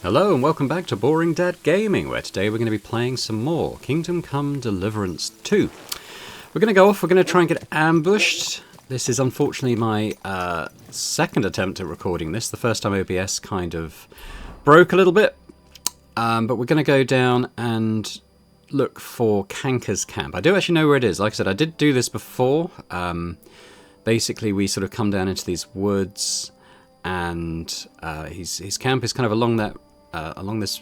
Hello and welcome back to Boring Dad Gaming, where today we're going to be playing some more Kingdom Come Deliverance 2. We're going to go off, we're going to try and get ambushed. This is unfortunately my second attempt at recording this. The first time OBS kind of broke a little bit. But we're going to go down and look for Kanka's camp. I do actually know where it is. Like I said, I did do this before. Basically, we sort of come down into these woods, and his camp is kind of along that along this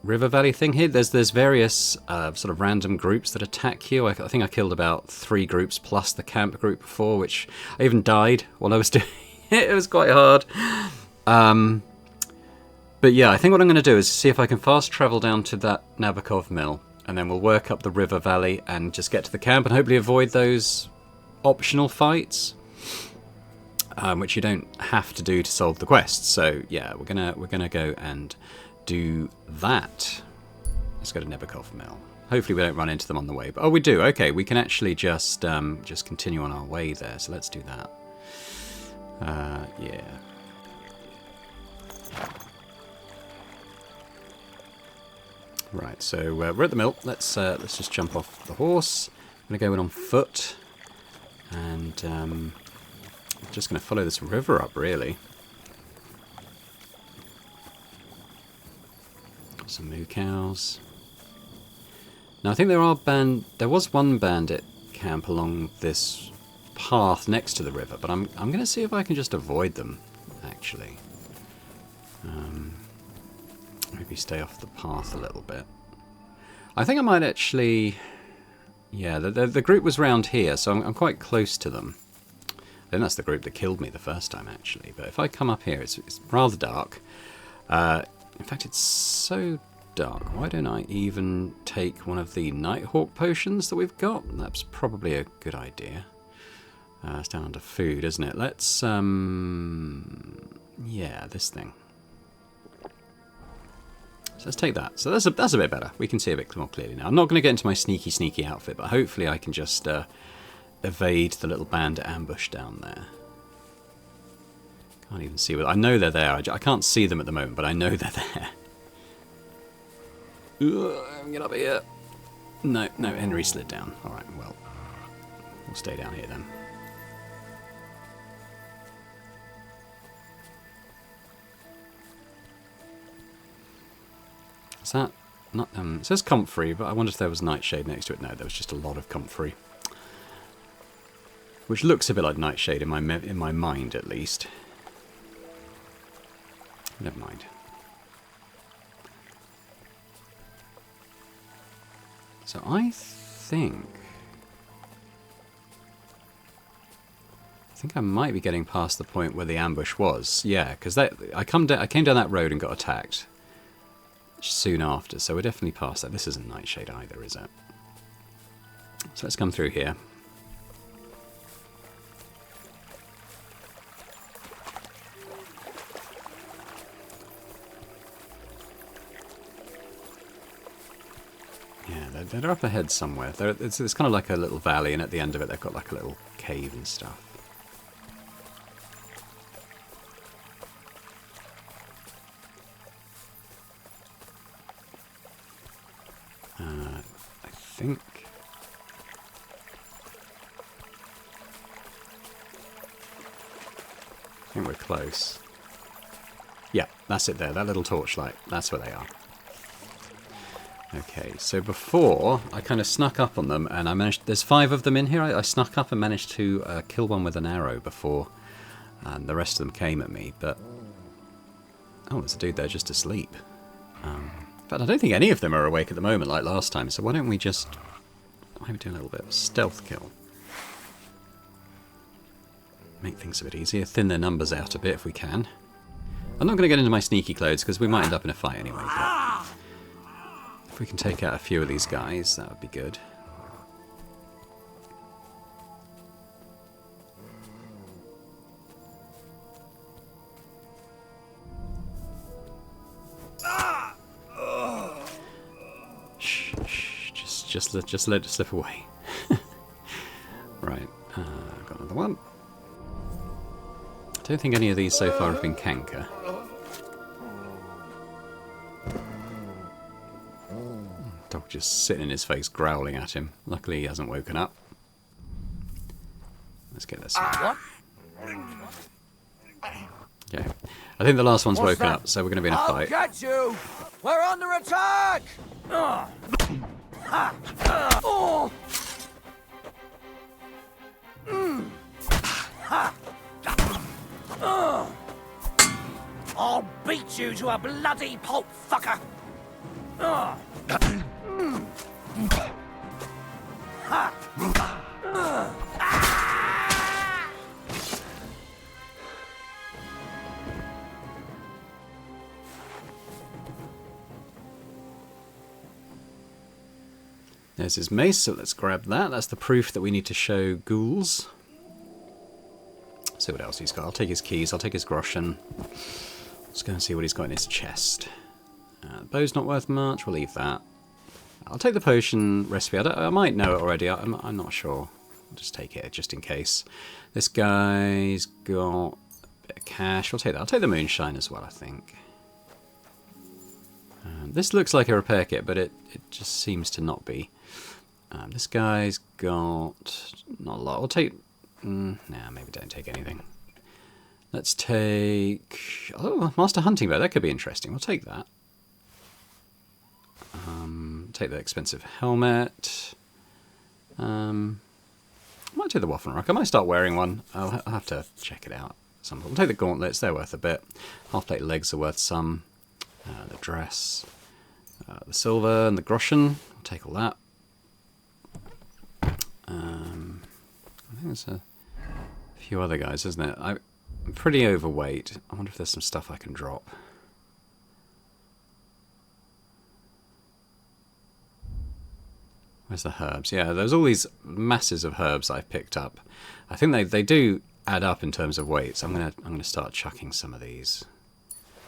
river valley thing here. There's various sort of random groups that attack you. I think I killed about 3 groups plus the camp group before, which I even died while I was doing it. It was quite hard. But yeah, I think what I'm going to do is see if I can fast travel down to that Nabokov mill, and then we'll work up the river valley and just get to the camp and hopefully avoid those optional fights, which you don't have to do to solve the quest. So yeah, we're gonna go and do that. Let's go to Nabokov mill. Hopefully we don't run into them on the way. But oh, we do. Okay, we can actually just continue on our way there. So let's do that. Yeah. Right, so we're at the mill. Let's just jump off the horse. I'm gonna go in on foot, and I'm just gonna follow this river up, really. Some moo cows. Now I think there was one bandit camp along this path next to the river, but I'm gonna see if I can just avoid them, actually. Maybe stay off the path a little bit. I think I might actually... Yeah, the group was round here, so I'm quite close to them. I think that's the group that killed me the first time, actually. But if I come up here, it's rather dark. In fact, it's so dark. Why don't I even take one of the Nighthawk potions that we've got? That's probably a good idea. It's down under food, isn't it? Let's... Yeah, this thing. So let's take that. So that's a bit better. We can see a bit more clearly now. I'm not going to get into my sneaky outfit, but hopefully I can just evade the little bandit ambush down there. Can't even see what... I know they're there. I can't see them at the moment, but I know they're there. Get up here. No, Henry slid down. Alright, well, we'll stay down here then. Is that not... it says comfrey, but I wonder if there was nightshade next to it. No, there was just a lot of comfrey. Which looks a bit like nightshade in my mind, at least. Never mind. So I think I might be getting past the point where the ambush was. Yeah, because I came down that road and got attacked soon after, so we're definitely past that. This isn't nightshade either, is it? So let's come through here. Yeah, they're up ahead somewhere. It's kind of like a little valley, and at the end of it they've got like a little cave and stuff. I think we're close. Yeah, that's it there, that little torchlight. That's where they are. Okay, so before, I kind of snuck up on them, and I managed... There's 5 of them in here. I snuck up and managed to kill one with an arrow before the rest of them came at me, but... Oh, there's a dude there just asleep. But I don't think any of them are awake at the moment like last time, so why don't we just... Why don't we do a little bit of stealth kill? Make things a bit easier, thin their numbers out a bit if we can. I'm not going to get into my sneaky clothes because we might end up in a fight anyway, but if we can take out a few of these guys, that would be good. Just let it slip away. Right, got another one. I don't think any of these so far have been Kanka. just sitting in his face, growling at him. Luckily, he hasn't woken up. Let's get this. What? Okay. I think the last one's woken up, so we're going to be in a I'll fight. get you! We're under attack! I'll beat you to a bloody pulp, fucker! There's his mace, so let's grab that. That's the proof that we need to show ghouls. See what else he's got. I'll take his keys, I'll take his groschen. Let's go and see what he's got in his chest. The bow's not worth much, we'll leave that. I'll take the potion recipe. I might know it already, I'm not sure. I'll just take it just in case. This guy's got a bit of cash. We'll take that. I'll take the moonshine as well, I think. This looks like a repair kit, but it just seems to not be. This guy's got not a lot. We'll take... nah, maybe don't take anything. Let's take... oh, Master Hunting Bow. That could be interesting. We'll take that. Take the expensive helmet. I might take the Waffen Rock. I might start wearing one. I'll have to check it out. We'll take the gauntlets. They're worth a bit. Half-plate legs are worth some. The dress. The silver and the groschen. I'll take all that. I think there's a few other guys, isn't it? I'm pretty overweight. I wonder if there's some stuff I can drop. Where's the herbs? Yeah, there's all these masses of herbs I've picked up. I think they do add up in terms of weight, so I'm gonna start chucking some of these.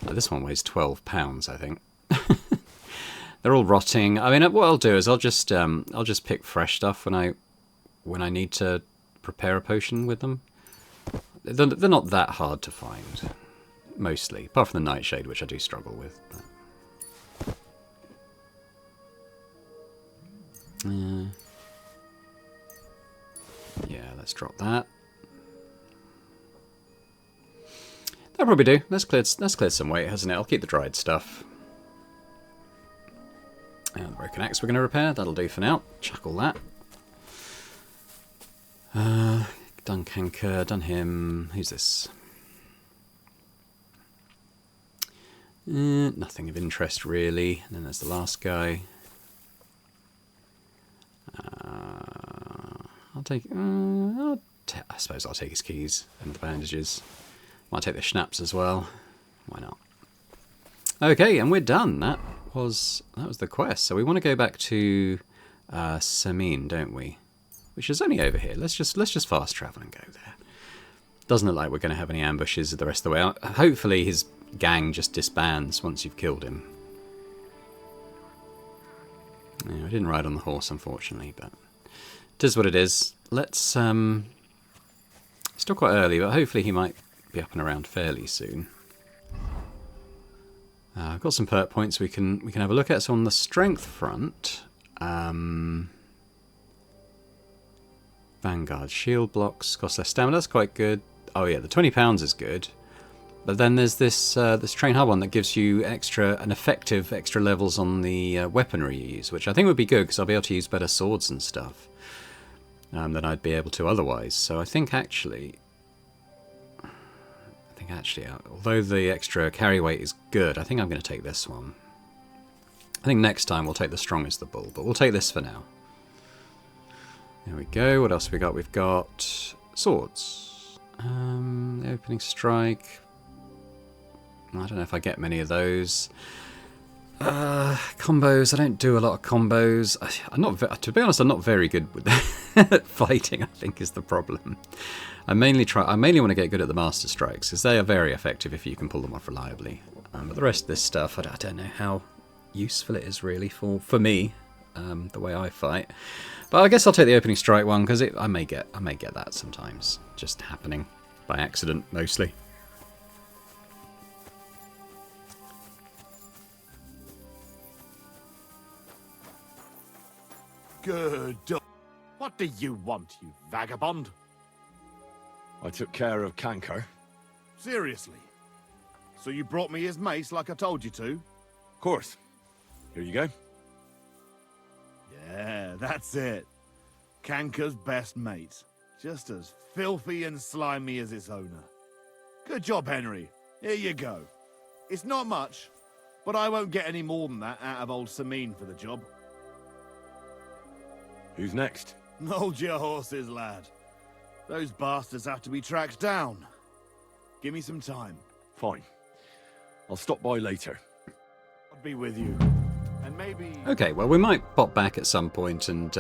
This one weighs 12 pounds, I think. They're all rotting. I mean, what I'll do is I'll just pick fresh stuff when I need to prepare a potion with them. They're not that hard to find, mostly, apart from the nightshade, which I do struggle with. Yeah, let's drop that. That'll probably do. That's cleared some weight, hasn't it? I'll keep the dried stuff. And the broken axe we're going to repair. That'll do for now. Chuck all that. Done Canker, done him. Who's this? Nothing of interest, really. And then there's the last guy. I suppose I'll take his keys and the bandages. Might take the schnapps as well. Why not? Okay, and we're done. That was the quest. So we want to go back to Samin, don't we? Which is only over here. Let's just fast travel and go there. Doesn't look like we're going to have any ambushes the rest of the way. Hopefully his gang just disbands once you've killed him. Yeah, I didn't ride on the horse, unfortunately, but it is what it is. Let's still quite early, but hopefully he might be up and around fairly soon. I've got some perk points we can have a look at. So on the strength front, Vanguard shield blocks cost less stamina. That's quite good. Oh yeah, the £20 is good. But then there's this Train Hub one that gives you effective extra levels on the weaponry you use, which I think would be good because I'll be able to use better swords and stuff than I'd be able to otherwise. So I think actually, although the extra carry weight is good, I think I'm going to take this one. I think next time we'll take the strong as the bull, but we'll take this for now. There we go. What else have we got? We've got swords. The opening strike. I don't know if I get many of those. Combos. I don't do a lot of combos. To be honest, I'm not very good with fighting, I think, is the problem. I mainly want to get good at the master strikes, because they are very effective if you can pull them off reliably. But the rest of this stuff, I don't know how useful it is really for me, the way I fight. But I guess I'll take the opening strike one, because I may get that sometimes, just happening by accident mostly. Good dog. What do you want, you vagabond? I took care of Canker. Seriously? So you brought me his mace like I told you to? Of course. Here you go. Yeah, that's it. Canker's best mate. Just as filthy and slimy as its owner. Good job, Henry. Here you go. It's not much, but I won't get any more than that out of old Samine for the job. Who's next? Hold your horses, lad. Those bastards have to be tracked down. Give me some time. Fine. I'll stop by later. I'll be with you. And maybe... Okay, well, we might pop back at some point and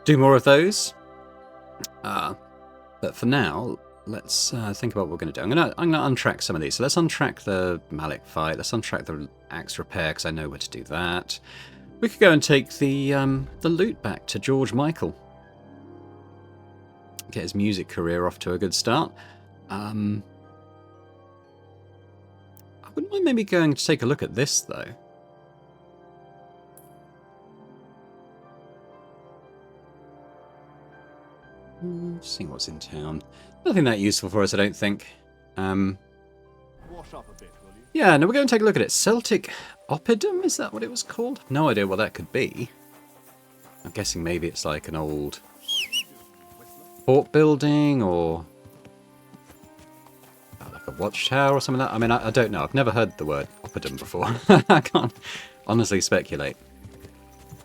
do more of those. But for now, let's think about what we're going to do. I'm going to untrack some of these. So let's untrack the Malik fight. Let's untrack the axe repair, because I know where to do that. We could go and take the loot back to George Michael. Get his music career off to a good start. I wouldn't mind maybe going to take a look at this, though. Seeing what's in town. Nothing that useful for us, I don't think. Wash up a bit, will you? Yeah, no, we're going to take a look at it. Celtic Oppidum, is that what it was called? No idea what that could be. I'm guessing maybe it's like an old fort building or like a watchtower or something like that. I mean, I don't know. I've never heard the word Oppidum before. I can't honestly speculate.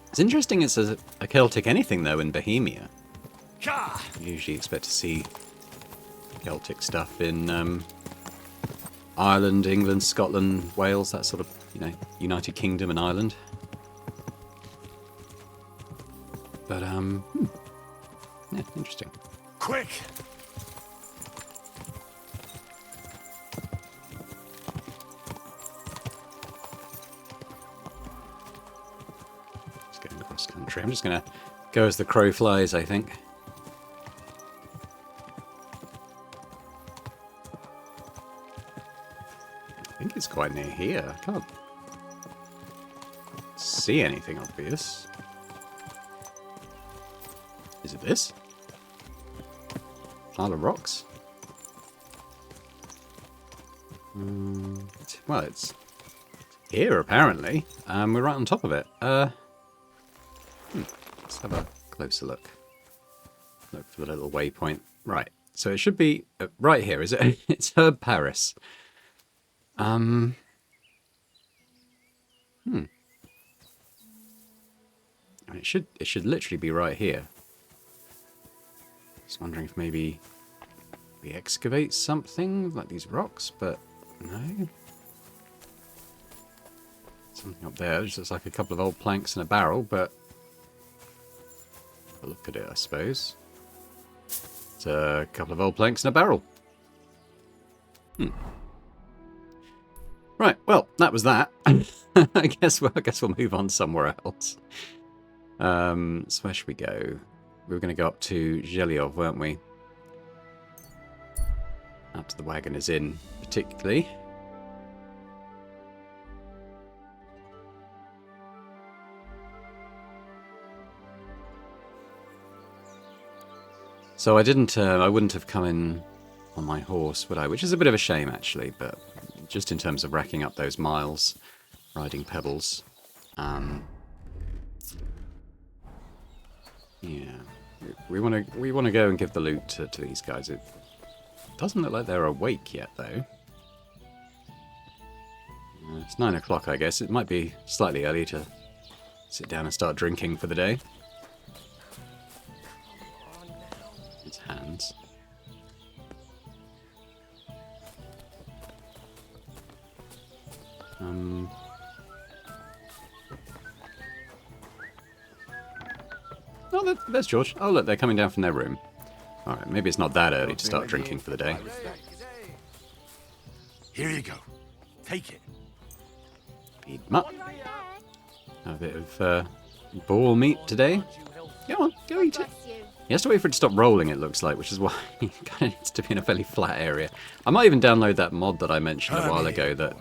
It's interesting it's a Celtic anything, though, in Bohemia. You usually expect to see Celtic stuff in Ireland, England, Scotland, Wales, that sort of, United Kingdom and Ireland. But, yeah, interesting. Quick! Just going across country. I'm just going to go as the crow flies, I think. I think it's quite near here. I can't see anything obvious. Is it this? Pile of rocks? Well, it's here apparently. We're right on top of it. Let's have a closer look. Look for the little waypoint. Right. So it should be right here, is it? It's Herb Paris. It should literally be right here. Just wondering if maybe we excavate something like these rocks, but no. Something up there. It just looks like a couple of old planks and a barrel, but have a look at it, I suppose. It's a couple of old planks and a barrel. Right, well, that was that. I guess we'll move on somewhere else. So where should we go? We were going to go up to Zhelyov, weren't we? Up to the Wagoner's Inn, particularly. So I wouldn't have come in on my horse, would I? Which is a bit of a shame, actually, but just in terms of racking up those miles, riding pebbles. Yeah, we want to go and give the loot to these guys. It doesn't look like they're awake yet, though. It's 9 o'clock, I guess. It might be slightly early to sit down and start drinking for the day. It's Hans. Oh, there's George. Oh, look, they're coming down from their room. Alright, maybe it's not that early to start drinking for the day. Here you go. Take it. Feed 'em up. A bit of boar meat today. Go on, go eat it. He has to wait for it to stop rolling, it looks like, which is why he kind of needs to be in a fairly flat area. I might even download that mod that I mentioned a while ago that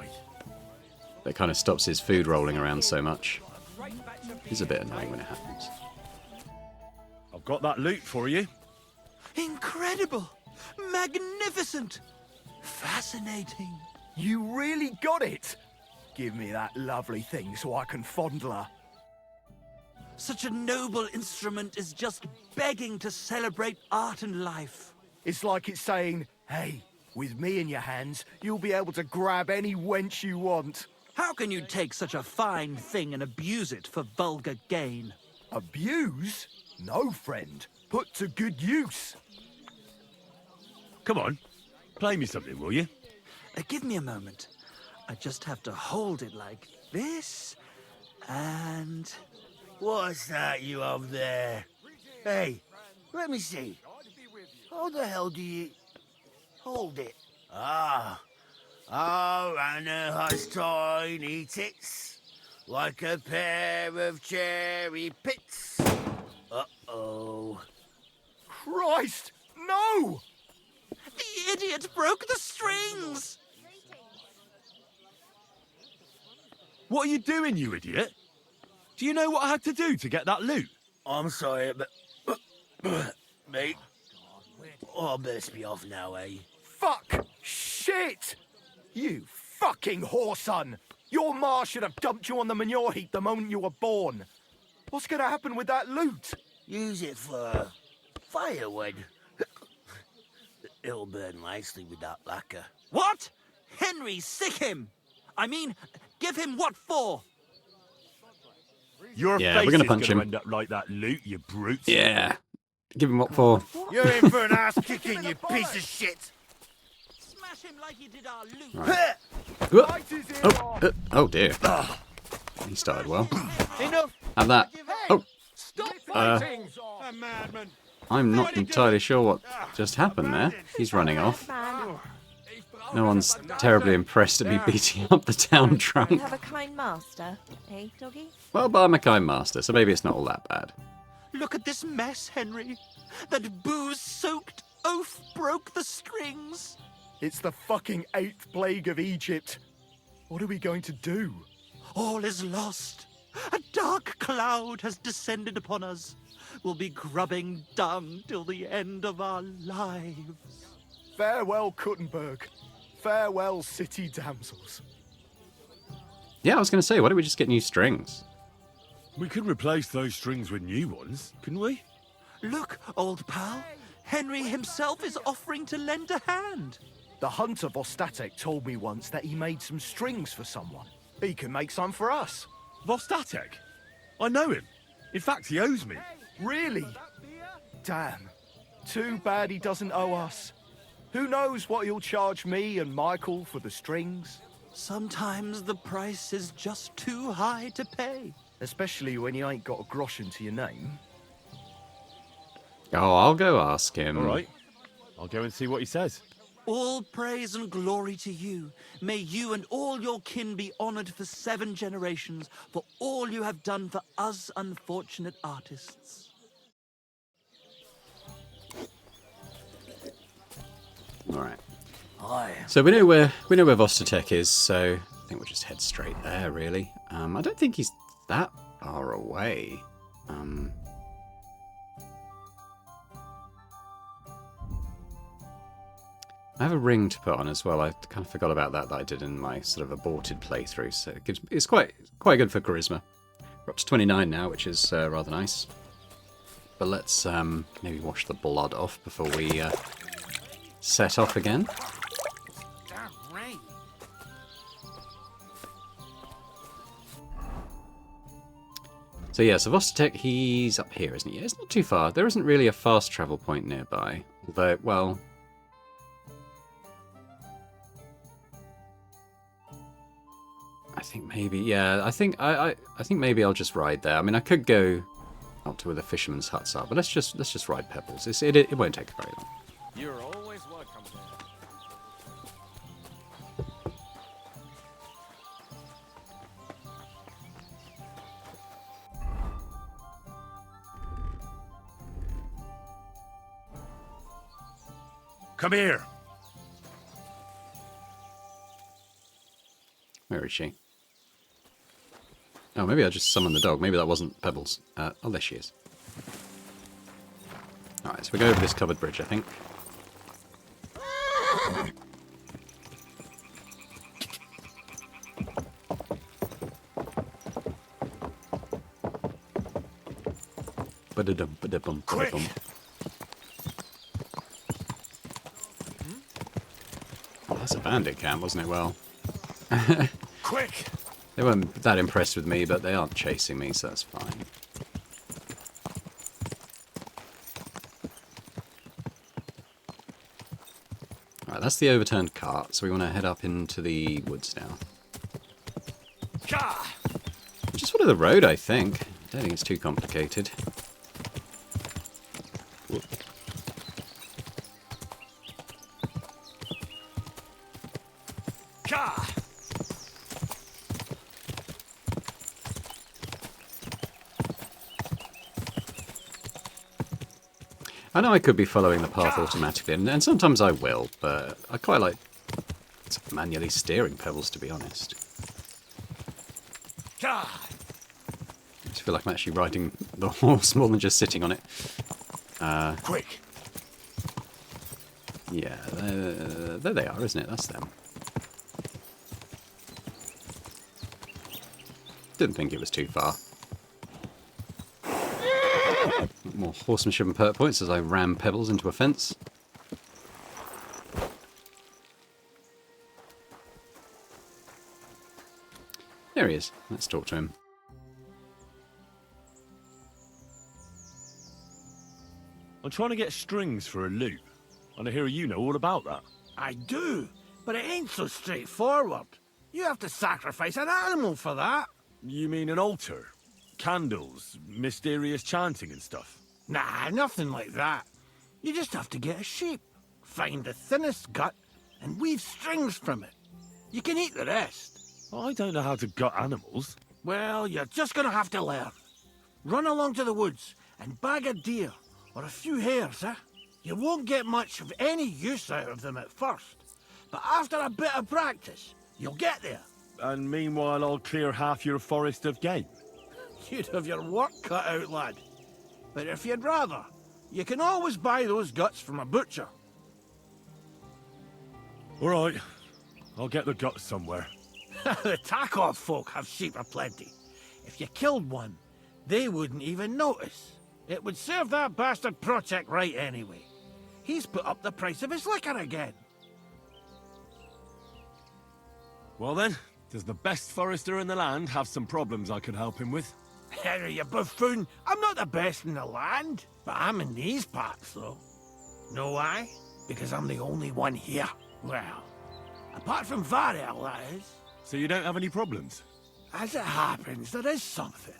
kind of stops his food rolling around so much. It's a bit annoying when it happens. I've got that loot for you. Incredible! Magnificent! Fascinating. You really got it! Give me that lovely thing so I can fondle her. Such a noble instrument is just begging to celebrate art and life. It's like it's saying, hey, with me in your hands, you'll be able to grab any wench you want. How can you take such a fine thing and abuse it for vulgar gain? Abuse? No, friend. Put to good use. Come on, play me something, will you? Give me a moment. I just have to hold it like this, and... What's that you up there? Hey, let me see. How the hell do you... hold it? Ah. Oh, and it has tiny tits, like a pair of cherry pits. Uh-oh. Christ, no! The idiot broke the strings! What are you doing, you idiot? Do you know what I had to do to get that loot? I'm sorry, but... mate. Oh, I best be off now, eh? Fuck! Shit! You fucking whoreson! Your ma should have dumped you on the manure heap the moment you were born. What's gonna happen with that loot? Use it for firewood. It'll burn nicely with that lacquer. What? Henry, sick him! I mean, give him what for? Your Yeah, face we're gonna is punch gonna him. end up like that loot, you brute. Yeah. Give him what for? You're in for an ass kicking, you piece of shit! Smash him like he did our loot. Right. Oh dear. He started well. Enough! Have that. Oh, Stop Uh, fighting! A madman! I'm not entirely sure what just happened there. He's running off. No one's terribly impressed at me beating up the town You drunk. have a kind master, eh, doggy? Well, but I'm a kind master, so maybe it's not all that bad. Look at this mess, Henry. That booze-soaked oaf broke the strings. It's the fucking 8th plague of Egypt. What are we going to do? All is lost. A dark cloud has descended upon us. We'll be grubbing dung till the end of our lives. Farewell, Kuttenberg. Farewell, city damsels. Yeah, I was going to say, why don't we just get new strings? We could replace those strings with new ones, couldn't we? Look, old pal. Henry himself is offering to lend a hand. The hunter Vostatek told me once that he made some strings for someone. He can make some for us. Vostatek? I know him. In fact, he owes me. Really? Damn. Too bad he doesn't owe us. Who knows what he'll charge me and Michael for the strings? Sometimes the price is just too high to pay. Especially when you ain't got a groschen to your name. Oh, I'll go ask him. All right. I'll go and see what he says. All praise and glory to you. May you and all your kin be honored for 7 generations for all you have done for us unfortunate artists. All right. Aye. So we know where Vostatek is, so I think we'll just head straight there, really. I don't think he's that far away. I have a ring to put on as well. I kind of forgot about that I did in my sort of aborted playthrough. So it's quite good for charisma. We're up to 29 now, which is rather nice. But let's maybe wash the blood off before we set off again. Damn rain. So yeah, so Vostatek, he's up here, isn't he? Yeah, it's not too far. There isn't really a fast travel point nearby. Although, well... I think maybe, yeah, I think maybe I'll just ride there. I mean, I could go up to where the fishermen's huts are, but let's just ride Pebbles. It won't take very long. You're always welcome there. Come here. Where is she? Oh, maybe I just summoned the dog. Maybe that wasn't Pebbles. Oh, there she is. Right, so we go over this covered bridge, I think. Ba-da-dum, ba-da-bum, Quick! ba-da-bum. Oh, that's a bandit camp, wasn't it? Well, Quick! they weren't that impressed with me, but they aren't chasing me, so that's fine. Right, that's the overturned cart, so we want to head up into the woods now. Gah! Just follow the road, I think. I don't think it's too complicated. Whoop. Gah! I know I could be following the path automatically, and sometimes I will, but I quite like manually steering pedals, to be honest. Gah! I just feel like I'm actually riding the horse more than just sitting on it. Quick! Yeah, there they are, isn't it? That's them. Didn't think it was too far. More horsemanship and perk points as I ram pebbles into a fence. There he is. Let's talk to him. I'm trying to get strings for a loop, and I hear you know all about that. I do, but it ain't so straightforward. You have to sacrifice an animal for that. You mean an altar? Candles, mysterious chanting and stuff? Nah, nothing like that. You just have to get a sheep, find the thinnest gut, and weave strings from it. You can eat the rest. I don't know how to gut animals. Well, you're just gonna have to learn. Run along to the woods and bag a deer, or a few hares, eh? You won't get much of any use out of them at first, but after a bit of practice, you'll get there. And meanwhile, I'll clear half your forest of game. You'd have your work cut out, lad. But if you'd rather, you can always buy those guts from a butcher. All right, I'll get the guts somewhere. The Takov folk have sheep aplenty. If you killed one, they wouldn't even notice. It would serve that bastard Poacher right anyway. He's put up the price of his liquor again. Well then, does the best forester in the land have some problems I could help him with? Henry, you buffoon, I'm not the best in the land, but I'm in these parts, though. Know why? Because I'm the only one here. Well, apart from Varel, that is. So you don't have any problems? As it happens, there is something.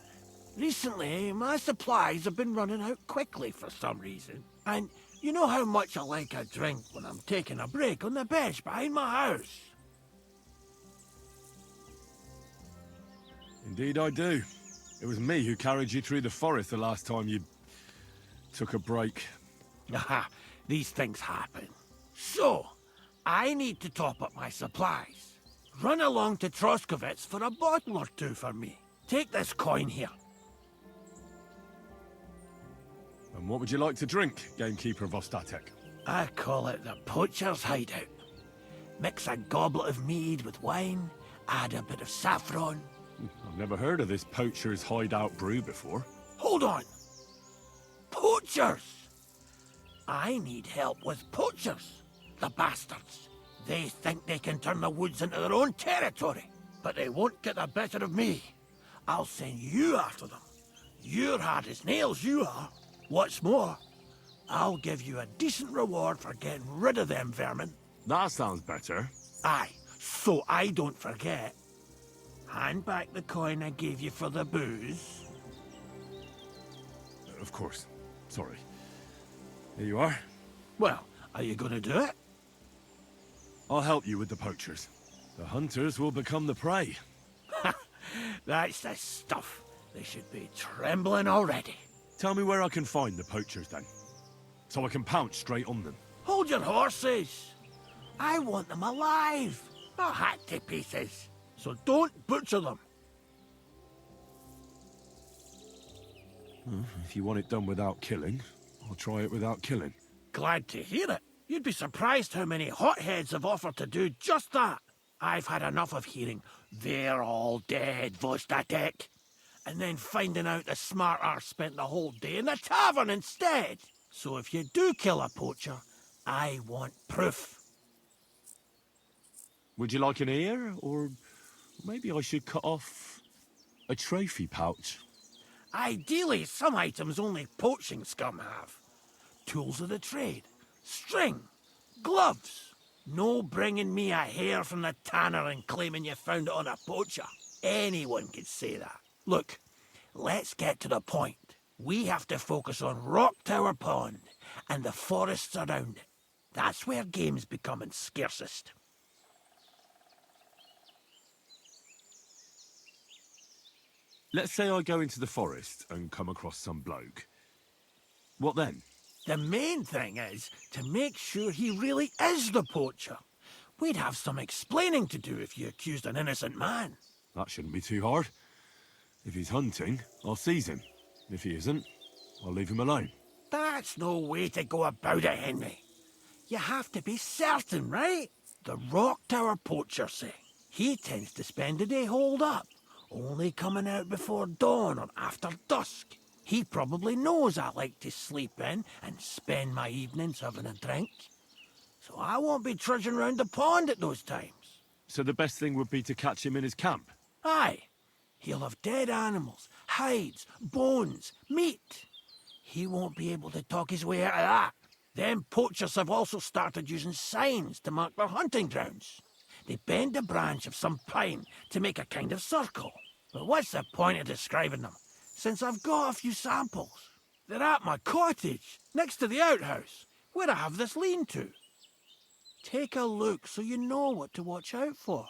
Recently, my supplies have been running out quickly for some reason. And you know how much I like a drink when I'm taking a break on the bench behind my house. Indeed I do. It was me who carried you through the forest the last time you took a break. Aha, these things happen. So, I need to top up my supplies. Run along to Troskovitz for a bottle or two for me. Take this coin here. And what would you like to drink, gamekeeper of Ostatek? I call it the Poacher's hideout. Mix a goblet of mead with wine, add a bit of saffron. I've never heard of this Poacher's hideout brew before. Hold on! Poachers! I need help with poachers. The bastards. They think they can turn the woods into their own territory, but they won't get the better of me. I'll send you after them. You're hard as nails, you are. What's more, I'll give you a decent reward for getting rid of them vermin. That sounds better. Aye, so I don't forget. Hand back the coin I gave you for the booze. Of course. Sorry. Here you are. Well, are you gonna do it? I'll help you with the poachers. The hunters will become the prey. That's the stuff. They should be trembling already. Tell me where I can find the poachers then, so I can pounce straight on them. Hold your horses. I want them alive, not hacked to pieces. So don't butcher them. If you want it done without killing, I'll try it without killing. Glad to hear it. You'd be surprised how many hotheads have offered to do just that. I've had enough of hearing, "They're all dead, Vostatek," and then finding out the smart arse spent the whole day in the tavern instead. So if you do kill a poacher, I want proof. Would you like an ear? Or maybe I should cut off a trophy pouch? Ideally, some items only poaching scum have. Tools of the trade, string, gloves. No bringing me a hair from the tanner and claiming you found it on a poacher. Anyone could say that. Look, let's get to the point. We have to focus on Rock Tower Pond and the forests around it. That's where game's becoming scarcest. Let's say I go into the forest and come across some bloke. What then? The main thing is to make sure he really is the poacher. We'd have some explaining to do if you accused an innocent man. That shouldn't be too hard. If he's hunting, I'll seize him. If he isn't, I'll leave him alone. That's no way to go about it, Henry. You have to be certain, right? The Rock Tower poacher, say. He tends to spend the day holed up, only coming out before dawn or after dusk. He probably knows I like to sleep in and spend my evenings having a drink. So I won't be trudging round the pond at those times. So the best thing would be to catch him in his camp? Aye. He'll have dead animals, hides, bones, meat. He won't be able to talk his way out of that. Them poachers have also started using signs to mark their hunting grounds. They bend a branch of some pine to make a kind of circle. But what's the point of describing them, since I've got a few samples? They're at my cottage, next to the outhouse, where I have this lean-to. Take a look so you know what to watch out for.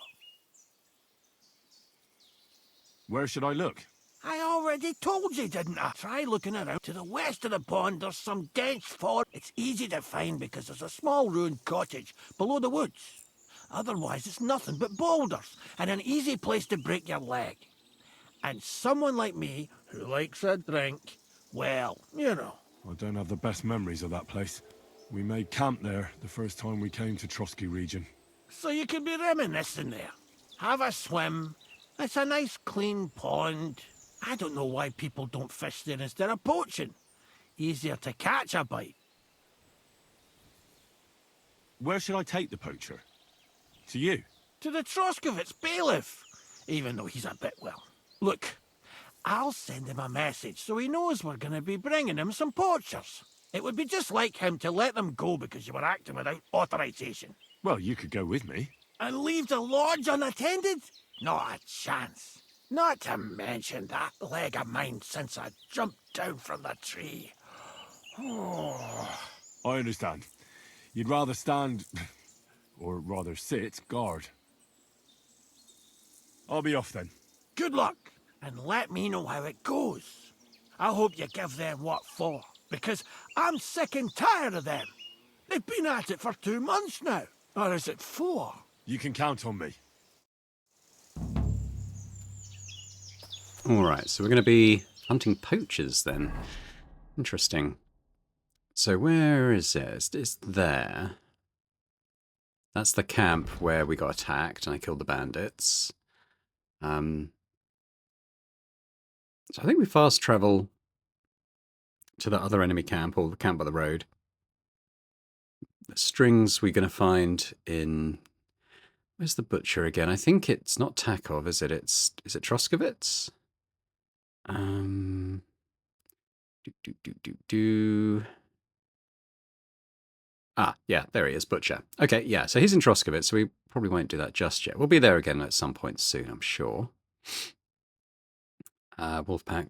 Where should I look? I already told you, didn't I? Try looking around. To the west of the pond, there's some dense forest. It's easy to find because there's a small ruined cottage below the woods. Otherwise, it's nothing but boulders and an easy place to break your leg. And someone like me, who likes a drink, well, you know. I don't have the best memories of that place. We made camp there the first time we came to Trotsky region. So you can be reminiscing there. Have a swim. It's a nice clean pond. I don't know why people don't fish there instead of poaching. Easier to catch a bite. Where should I take the poacher? To you? To the Troskovitz bailiff, even though he's a bit, well. Look, I'll send him a message so he knows we're going to be bringing him some poachers. It would be just like him to let them go because you were acting without authorization. Well, you could go with me. And leave the lodge unattended? Not a chance. Not to mention that leg of mine since I jumped down from the tree. Oh. I understand. You'd rather stand, or rather sit, guard. I'll be off then. Good luck, and let me know how it goes. I hope you give them what for, because I'm sick and tired of them. They've been at it for 2 months now. Or is it 4? You can count on me. Alright, so we're going to be hunting poachers then. Interesting. So where is it? It's there. That's the camp where we got attacked and I killed the bandits. So I think we fast travel to the other enemy camp, or the camp by the road. The strings we're going to find in... Where's the butcher again? I think it's not Takov, is it? Is it Troskovitz? Ah, yeah, there he is, Butcher. Okay, yeah, so he's in Troskovitz, so we probably won't do that just yet. We'll be there again at some point soon, I'm sure. Wolfpack,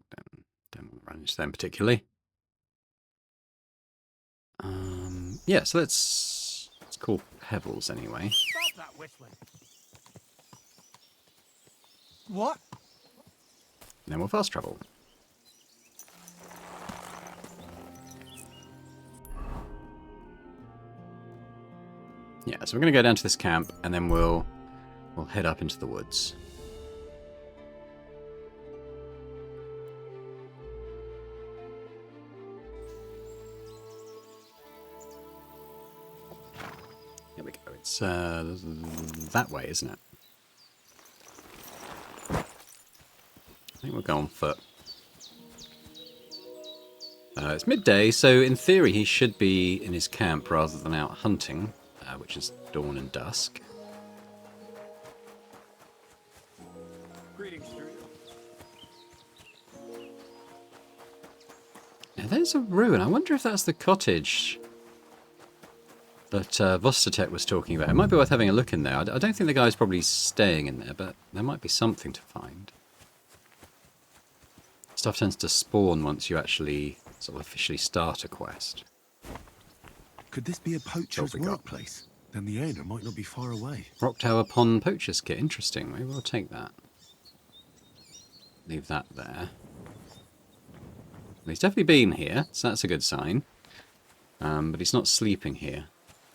don't want to run into them particularly. Yeah, so let's call Pebbles anyway. Stop that whistling. What? And then we'll fast travel. Yeah, so we're going to go down to this camp, and then we'll head up into the woods. It's that way, isn't it? I think we'll go on foot. It's midday, so in theory he should be in his camp rather than out hunting, which is dawn and dusk. Now there's a ruin. I wonder if that's the cottage that Vostatek was talking about. It might be worth having a look in there. I don't think the guy's probably staying in there, but there might be something to find. Stuff tends to spawn once you actually sort of officially start a quest. Could this be a poacher's workplace? Then the owner might not be far away. Rock Tower Pond Poacher's Kit. Interesting. Maybe we'll take that. Leave that there. He's definitely been here, so that's a good sign. But he's not sleeping here.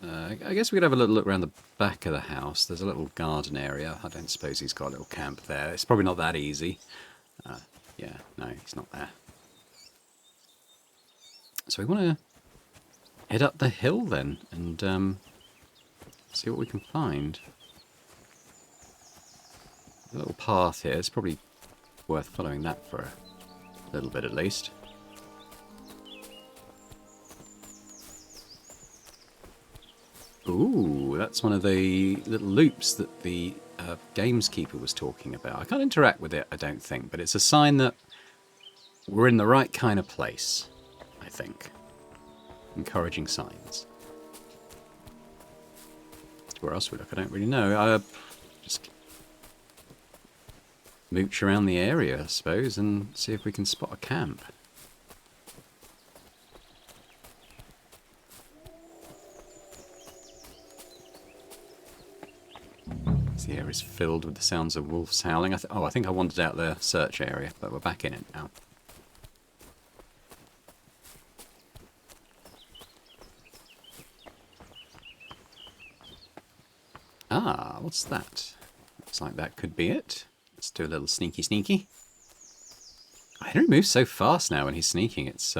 I guess we could have a little look around the back of the house. There's a little garden area. I don't suppose he's got a little camp there. It's probably not that easy. Yeah, no, he's not there. So we want to head up the hill then and see what we can find. A little path here. It's probably worth following that for a little bit at least. Ooh, that's one of the little loops that the gameskeeper was talking about. I can't interact with it, I don't think, but it's a sign that we're in the right kind of place, I think. Encouraging signs. Where else we look, I don't really know. Just mooch around the area, I suppose, and see if we can spot a camp. The air is filled with the sounds of wolves howling. I think I wandered out the search area, but we're back in it now. Ah, what's that? Looks like that could be it. Let's do a little sneaky. Henry moves so fast now when he's sneaking. It's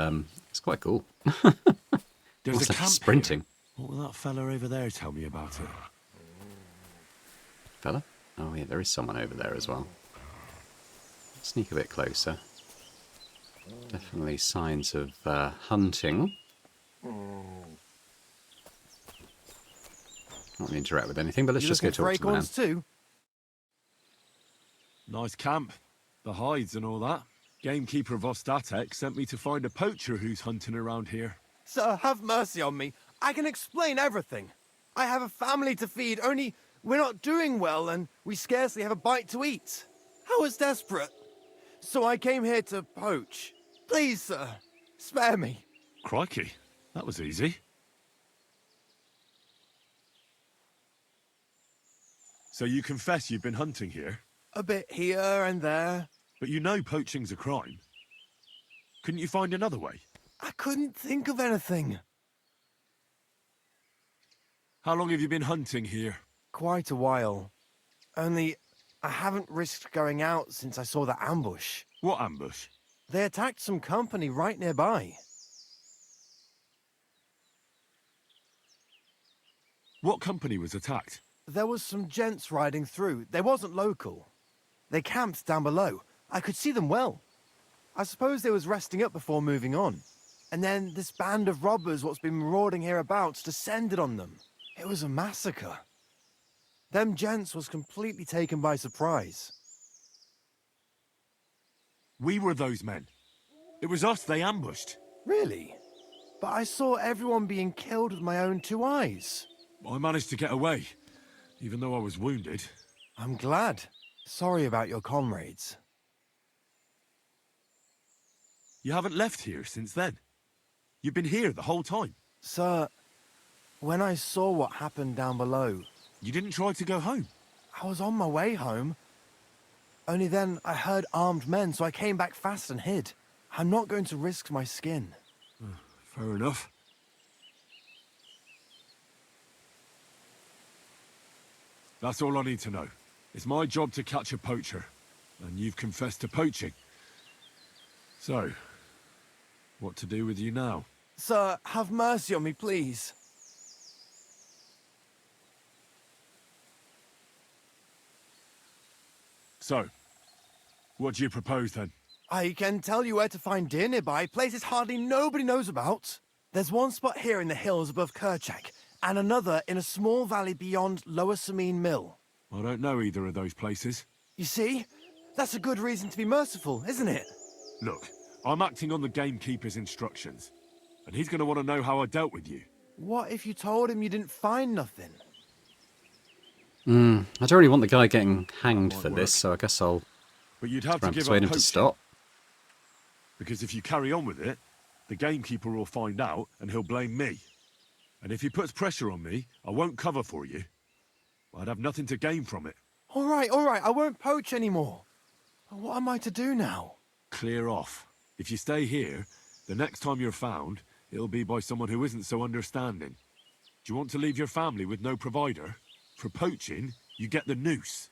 quite cool. There's What's a that, camp sprinting? Here. What will that fella over there tell me about it? Fella? Oh yeah, there is someone over there as well. Sneak a bit closer. Definitely signs of hunting. Not going to interact with anything, but let's just go talk to the man. Too? Nice camp. The hides and all that. Gamekeeper Vostatek sent me to find a poacher who's hunting around here. Sir, have mercy on me. I can explain everything. I have a family to feed, only we're not doing well and we scarcely have a bite to eat. I was desperate. So I came here to poach. Please, sir, spare me. Crikey, that was easy. So you confess you've been hunting here? A bit here and there. But you know poaching's a crime. Couldn't you find another way? I couldn't think of anything. How long have you been hunting here? Quite a while. Only, I haven't risked going out since I saw the ambush. What ambush? They attacked some company right nearby. What company was attacked? There was some gents riding through. They wasn't local. They camped down below. I could see them well. I suppose they was resting up before moving on. And then this band of robbers what's been marauding hereabouts descended on them. It was a massacre. Them gents was completely taken by surprise. We were those men. It was us they ambushed. Really? But I saw everyone being killed with my own 2 eyes. I managed to get away, even though I was wounded. I'm glad. Sorry about your comrades. You haven't left here since then. You've been here the whole time. Sir, when I saw what happened down below... You didn't try to go home? I was on my way home. Only then I heard armed men, so I came back fast and hid. I'm not going to risk my skin. Fair enough. That's all I need to know. It's my job to catch a poacher, and you've confessed to poaching. So, what to do with you now? Sir, have mercy on me, please. So, what do you propose then? I can tell you where to find deer nearby, places hardly nobody knows about. There's one spot here in the hills above Kerchak, and another in a small valley beyond Lower Samine Mill. I don't know either of those places. You see? That's a good reason to be merciful, isn't it? Look, I'm acting on the gamekeeper's instructions, and he's going to want to know how I dealt with you. What if you told him you didn't find nothing? I don't really want the guy getting hanged Might for work. this, so I guess I'll But you'd have try to and give persuade up him to poaching, stop. because if you carry on with it, the gamekeeper will find out and he'll blame me. And if he puts pressure on me, I won't cover for you. I'd have nothing to gain from it. All right, I won't poach anymore. What am I to do now? Clear off. If you stay here, the next time you're found, it'll be by someone who isn't so understanding. Do you want to leave your family with no provider? For poaching, you get the noose.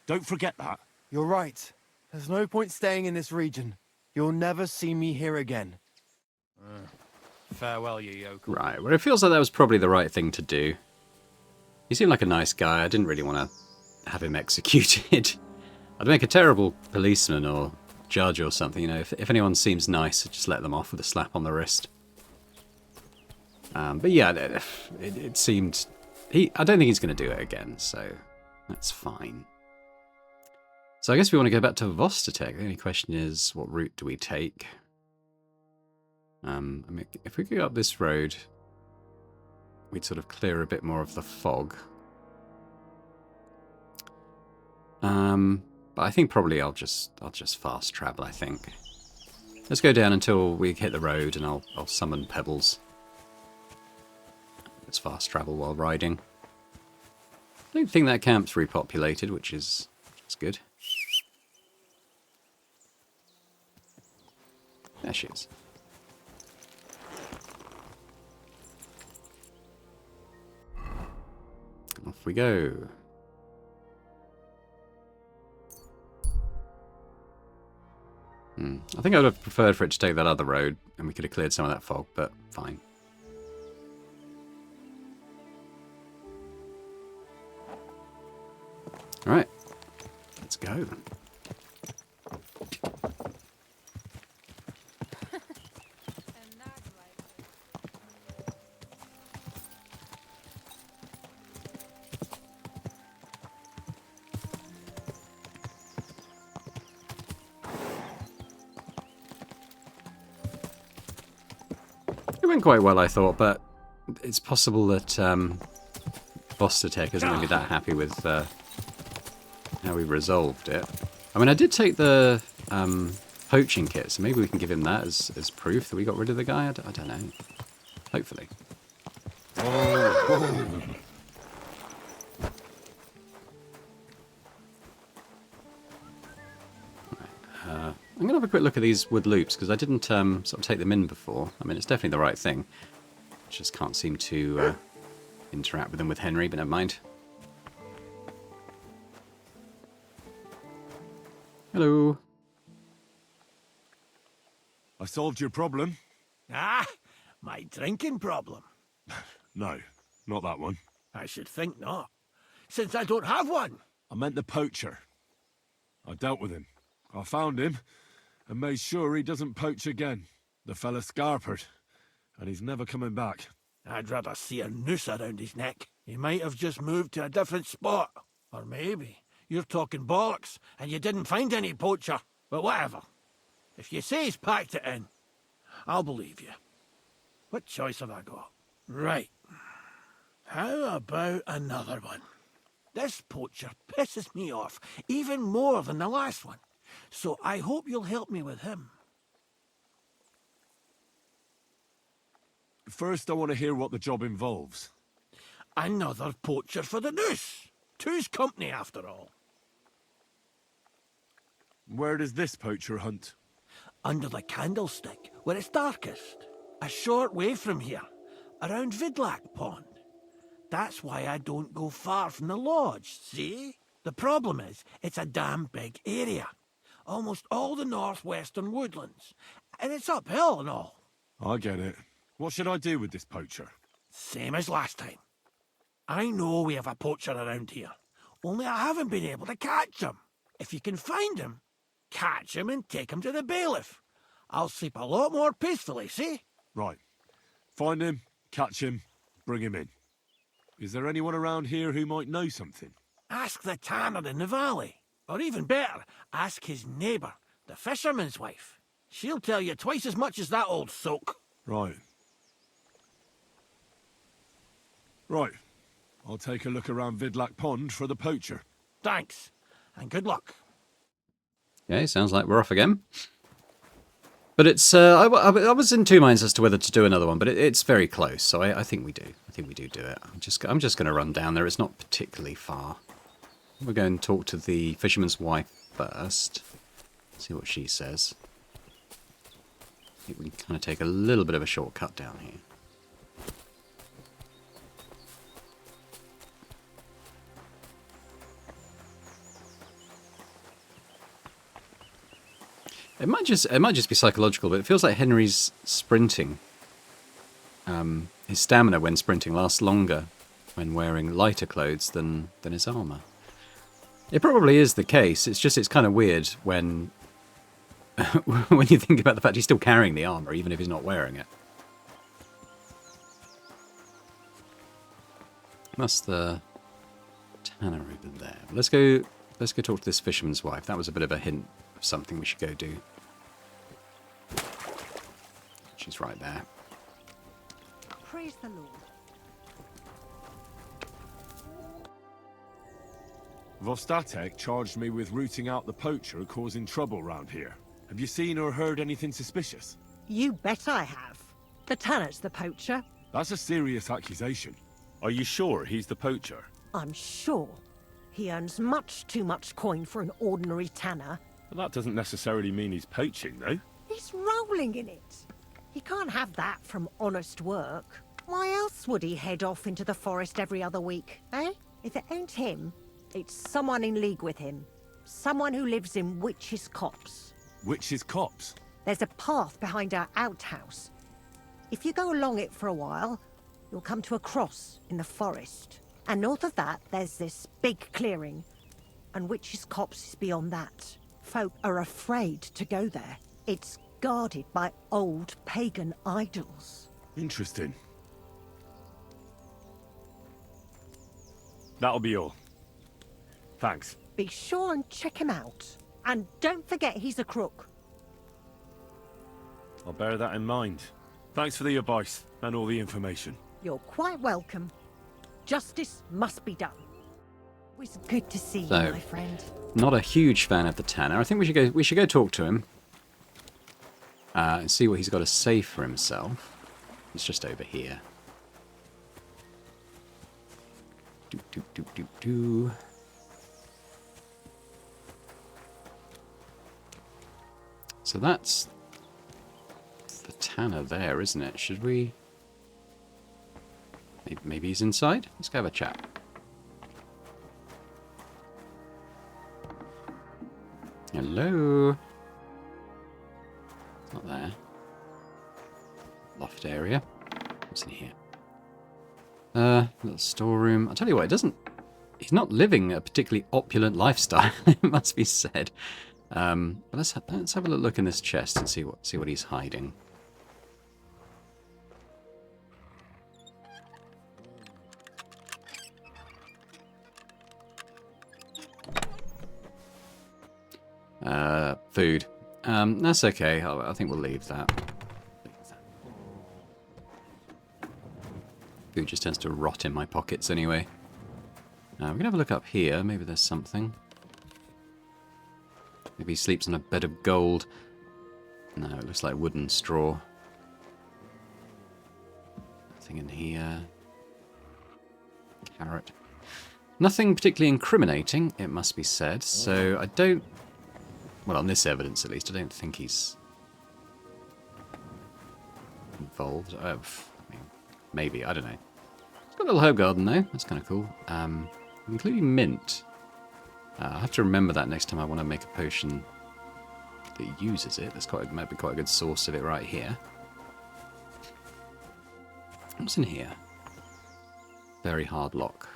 Don't forget that. You're right. There's no point staying in this region. You'll never see me here again. Farewell, you yokel. Right, well, it feels like that was probably the right thing to do. He seemed like a nice guy. I didn't really want to have him executed. I'd make a terrible policeman or judge or something, you know. If anyone seems nice, I'd just let them off with a slap on the wrist. But yeah, it seemed... I don't think he's going to do it again, so that's fine. So I guess we want to go back to Vostatek. The only question is, what route do we take? I mean, if we go up this road, we'd sort of clear a bit more of the fog. But I think probably I'll just fast travel, I think. Let's go down until we hit the road and I'll summon pebbles. Let's fast travel while riding. I don't think that camp's repopulated, which is good. There she is. Off we go. I think I would have preferred for it to take that other road, and we could have cleared some of that fog, but fine. Alright, let's go. It went quite well, I thought, but it's possible that Vostatek isn't going to be that happy with how we resolved it. I mean, I did take the poaching kit, so maybe we can give him that as proof that we got rid of the guy. I don't know. Hopefully. I'm going to have a quick look at these wood loops, because I didn't sort of take them in before. I mean, it's definitely the right thing. Just can't seem to interact with them with Henry, but never mind. Hello. I solved your problem. Ah, my drinking problem. No, not that one. I should think not, since I don't have one. I meant the poacher. I dealt with him. I found him and made sure he doesn't poach again. The fella scarpered, and he's never coming back. I'd rather see a noose around his neck. He might have just moved to a different spot. Or maybe you're talking bollocks and you didn't find any poacher. But whatever. If you say he's packed it in, I'll believe you. What choice have I got? Right. How about another one? This poacher pisses me off even more than the last one. So I hope you'll help me with him. First, I want to hear what the job involves. Another poacher for the noose. Two's company, after all. Where does this poacher hunt? Under the candlestick, where it's darkest. A short way from here, around Vidlak Pond. That's why I don't go far from the lodge, see? The problem is, it's a damn big area. Almost all the northwestern woodlands. And it's uphill and all. I get it. What should I do with this poacher? Same as last time. I know we have a poacher around here. Only I haven't been able to catch him. If you can find him, catch him and take him to the bailiff. I'll sleep a lot more peacefully, see? Right. Find him, catch him, bring him in. Is there anyone around here who might know something? Ask the tanner in the valley. Or even better, ask his neighbour, the fisherman's wife. She'll tell you twice as much as that old soak. Right. Right. I'll take a look around Vidlac Pond for the poacher. Thanks, and good luck. Okay, sounds like we're off again. But it's, I was in two minds as to whether to do another one, but it's very close, so I think we do. I think we do it. I'm just going to run down there. It's not particularly far. We'll go and talk to the fisherman's wife first. See what she says. I think we can kind of take a little bit of a shortcut down here. It might just be psychological, but it feels like Henry's sprinting. His stamina when sprinting lasts longer when wearing lighter clothes than his armor. It probably is the case. It's kind of weird when when you think about the fact he's still carrying the armor, even if he's not wearing it. That's the tanner over there. Let's go talk to this fisherman's wife. That was a bit of a hint of something we should go do. She's right there. Praise the Lord. Vostatek charged me with rooting out the poacher causing trouble round here. Have you seen or heard anything suspicious? You bet I have. The tanner's the poacher. That's a serious accusation. Are you sure he's the poacher? I'm sure. He earns much too much coin for an ordinary tanner. Well, that doesn't necessarily mean he's poaching, though. He's rolling in it. He can't have that from honest work. Why else would he head off into the forest every other week, eh? If it ain't him, it's someone in league with him. Someone who lives in Witch's Copse. Witch's Copse? There's a path behind our outhouse. If you go along it for a while, you'll come to a cross in the forest. And north of that, there's this big clearing. And Witch's Copse is beyond that. Folk are afraid to go there. It's guarded by old pagan idols. Interesting. That'll be all. Thanks. Be sure and check him out. And don't forget he's a crook. I'll bear that in mind. Thanks for the advice and all the information. You're quite welcome. Justice must be done. It was good to see you, So, my friend. Not a huge fan of the tanner. I think we should go talk to him. And see what he's got to say for himself. He's just over here. Do. So that's the tanner there, isn't it? Should we... Maybe he's inside? Let's go have a chat. Hello? It's not there. Loft area. What's in here? Little storeroom. I'll tell you what, it doesn't... He's not living a particularly opulent lifestyle, it must be said. But let's have a little look in this chest and see what he's hiding. Food. That's okay. I think we'll leave that. Food just tends to rot in my pockets anyway. We're going to have a look up here. Maybe there's something. Maybe he sleeps on a bed of gold. No, it looks like wooden straw. Nothing in here. Carrot. Nothing particularly incriminating, it must be said. So I don't... Well, on this evidence at least, I don't think he's involved. I mean, maybe, I don't know. It's got a little herb garden though, that's kind of cool. Including mint. I'll have to remember that next time I want to make a potion that uses it. Might be quite a good source of it right here. What's in here? Very hard lock.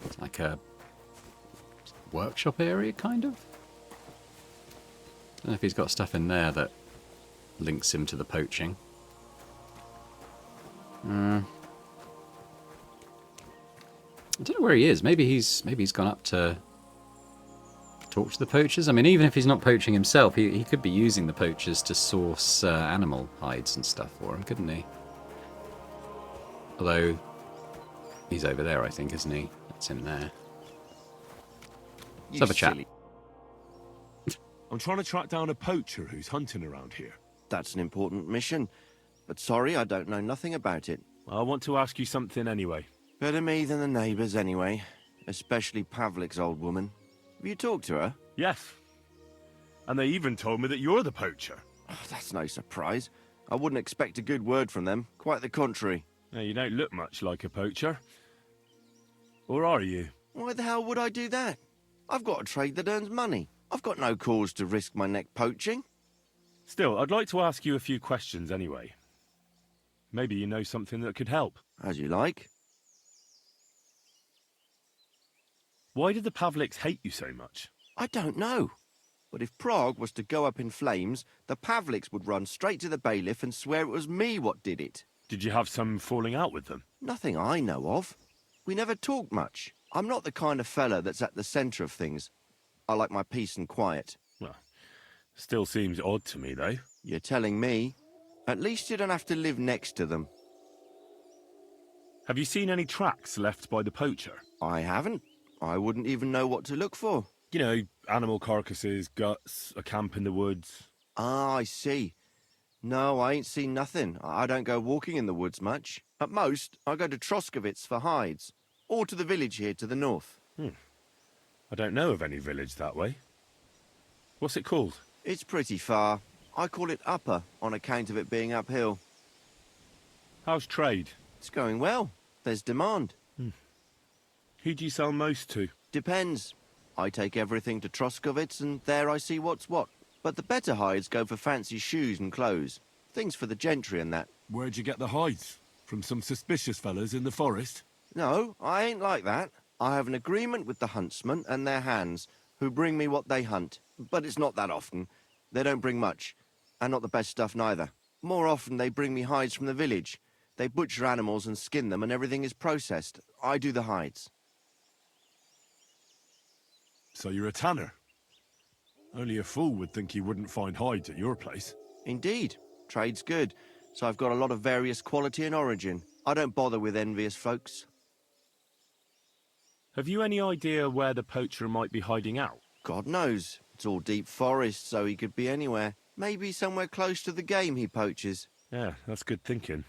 It's like a workshop area, kind of. Don't know if he's got stuff in there that links him to the poaching. I don't know where he is. Maybe he's gone up to talk to the poachers. I mean, even if he's not poaching himself, he could be using the poachers to source animal hides and stuff for him, couldn't he? Although he's over there, I think, isn't he? That's him there. Let's have a chat. I'm trying to track down a poacher who's hunting around here. That's an important mission. But sorry, I don't know nothing about it. I want to ask you something anyway. Better me than the neighbours anyway. Especially Pavlik's old woman. Have you talked to her? Yes. And they even told me that you're the poacher. Oh, that's no surprise. I wouldn't expect a good word from them. Quite the contrary. Now, you don't look much like a poacher. Or are you? Why the hell would I do that? I've got a trade that earns money. I've got no cause to risk my neck poaching. Still, I'd like to ask you a few questions anyway. Maybe you know something that could help. As you like. Why did the Pavliks hate you so much? I don't know. But if Prague was to go up in flames, the Pavliks would run straight to the bailiff and swear it was me what did it. Did you have some falling out with them? Nothing I know of. We never talked much. I'm not the kind of fella that's at the centre of things. I like my peace and quiet. Well, still seems odd to me, though. You're telling me? At least you don't have to live next to them. Have you seen any tracks left by the poacher? I haven't. I wouldn't even know what to look for. You know, animal carcasses, guts, a camp in the woods. Ah, I see. No, I ain't seen nothing. I don't go walking in the woods much. At most, I go to Troskovitz for hides. Or to the village here to the north. I don't know of any village that way. What's it called? It's pretty far. I call it Upper, on account of it being uphill. How's trade? It's going well. There's demand. Who do you sell most to? Depends. I take everything to Troskovitz, and there I see what's what. But the better hides go for fancy shoes and clothes. Things for the gentry and that. Where'd you get the hides? From some suspicious fellas in the forest? No, I ain't like that. I have an agreement with the huntsmen and their hands, who bring me what they hunt. But it's not that often. They don't bring much. And not the best stuff neither. More often they bring me hides from the village. They butcher animals and skin them, and everything is processed. I do the hides. So you're a tanner? Only a fool would think you wouldn't find hides at your place. Indeed. Trade's good. So I've got a lot of various quality and origin. I don't bother with envious folks. Have you any idea where the poacher might be hiding out? God knows. It's all deep forest, so he could be anywhere. Maybe somewhere close to the game he poaches. Yeah, that's good thinking.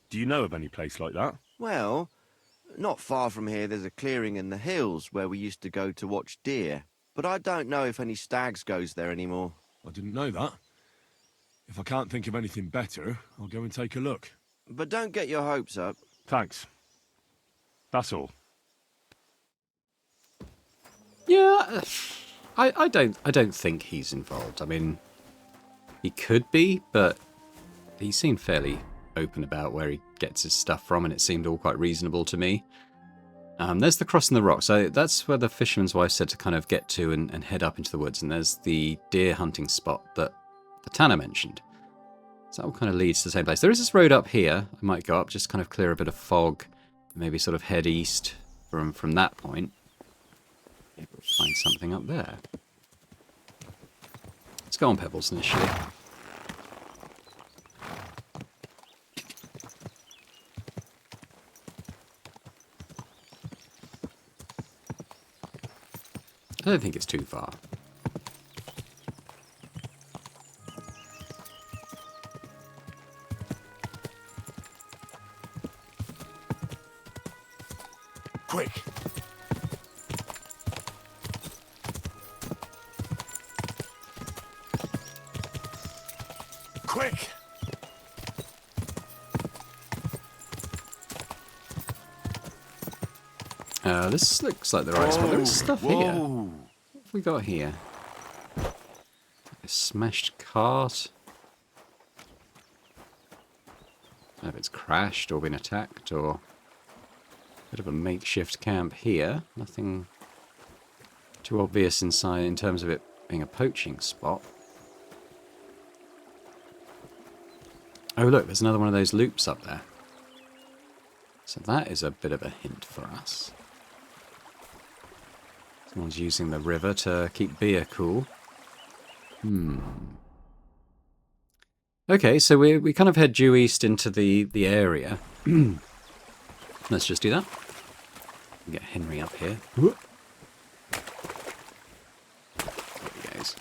Do you know of any place like that? Well, not far from here there's a clearing in the hills where we used to go to watch deer. But I don't know if any stags goes there anymore. I didn't know that. If I can't think of anything better, I'll go and take a look. But don't get your hopes up. Thanks. That's all. Yeah, I don't think he's involved. I mean, he could be, but he seemed fairly open about where he gets his stuff from, and it seemed all quite reasonable to me. There's the cross in the rock, so that's where the fisherman's wife said to kind of get to and head up into the woods, and there's the deer hunting spot that the tanner mentioned. So that all kind of leads to the same place. There is this road up here. I might go up, just kind of clear a bit of fog, maybe sort of head east from that point. Maybe we'll find something up there. Let's go on Pebbles initially. I don't think it's too far. Quick! Quick! This looks like the right spot. There is stuff here. What have we got here? A smashed cart. I don't know if it's crashed or been attacked or... Bit of a makeshift camp here. Nothing too obvious inside in terms of it being a poaching spot. Oh look, there's another one of those loops up there. So that is a bit of a hint for us. Someone's using the river to keep beer cool. Okay, so we kind of head due east into the area. Let's just do that. Get Henry up here. There he goes.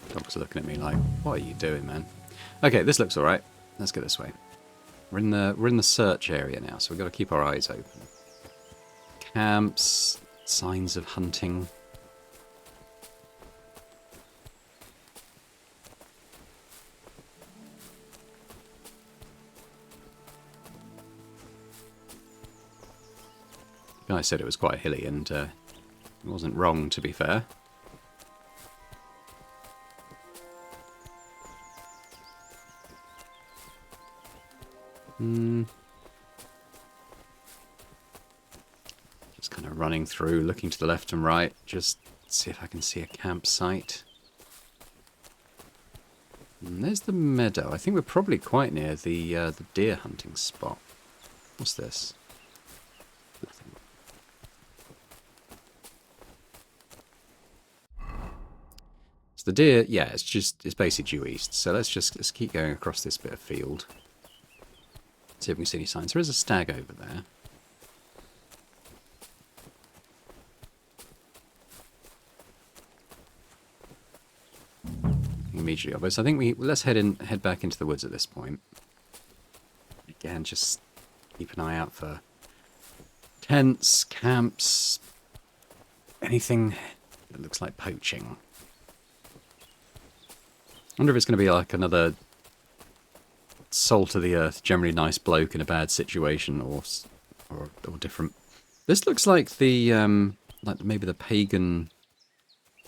Dog's looking at me like, what are you doing, man? Okay, this looks alright. Let's go this way. We're in the search area now, so we've got to keep our eyes open. Camps, signs of hunting. The guy said it was quite hilly, and it wasn't wrong, to be fair. Just kind of running through, looking to the left and right, just see if I can see a campsite. And there's the meadow. I think we're probably quite near the deer hunting spot. What's this? Nothing. So the deer, yeah, it's basically due east. So let's keep going across this bit of field. See if we can see any signs. There is a stag over there. Immediately obvious. I think let's head back into the woods at this point. Again, just keep an eye out for tents, camps, anything that looks like poaching. I wonder if it's going to be like another salt of the earth, generally nice bloke in a bad situation, or different. This looks like the like maybe the pagan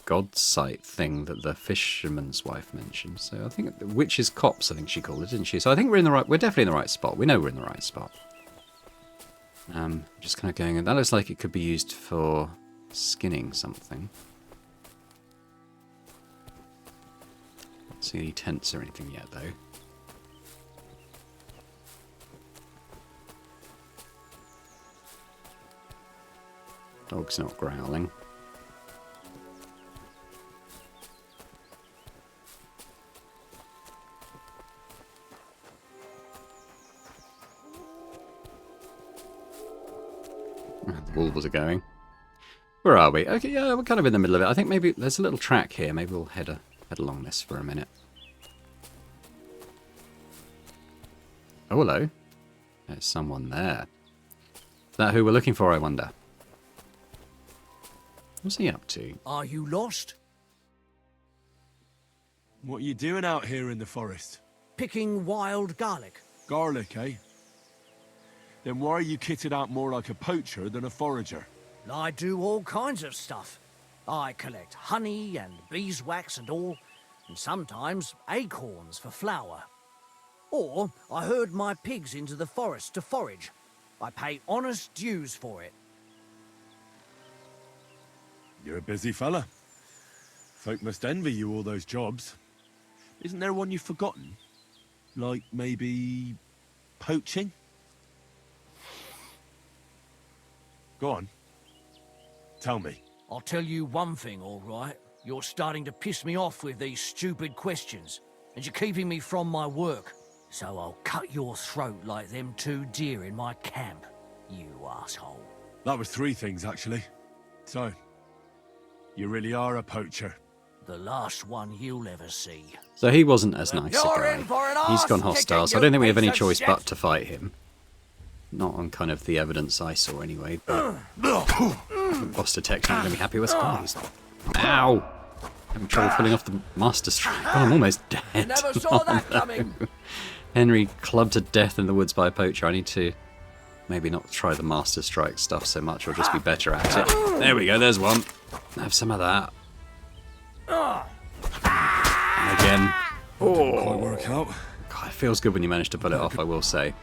god site thing that the fisherman's wife mentioned. So I think witch's copse, I think she called it, didn't she? So I think we're definitely in the right spot. We know we're in the right spot. Just kind of going, and that looks like it could be used for skinning something. Don't see any tents or anything yet, though. Dog's not growling. The wolves are going. Where are we? Okay, yeah, we're kind of in the middle of it. I think maybe there's a little track here. Maybe we'll head along this for a minute. Oh, hello. There's someone there. Is that who we're looking for, I wonder? What's he up to? Are you lost? What are you doing out here in the forest? Picking wild garlic. Garlic, eh? Then why are you kitted out more like a poacher than a forager? I do all kinds of stuff. I collect honey and beeswax and all, and sometimes acorns for flour. Or I herd my pigs into the forest to forage. I pay honest dues for it. You're a busy fella. Folk must envy you all those jobs. Isn't there one you've forgotten? Like maybe poaching? Go on. Tell me. I'll tell you one thing, all right. You're starting to piss me off with these stupid questions, and you're keeping me from my work. So I'll cut your throat like them 2 deer in my camp, you asshole. That was 3 things, actually. So, you really are a poacher. The last one you'll ever see. So he wasn't as nice a You're in for an guy. He's gone arse hostile, kicking, so I don't think we have any you piece of choice shit. but to fight him. Not on kind of the evidence I saw anyway, but... Boss detective not going to be happy with us. Ow! Having trouble pulling off the master strike. Oh, I'm almost dead. Never saw that coming. Henry clubbed to death in the woods by a poacher. I need to maybe not try the master strike stuff so much, or just be better at it. There we go, there's one. Have some of that. And again. Didn't quite work out. God, it feels good when you manage to pull it off, I will say.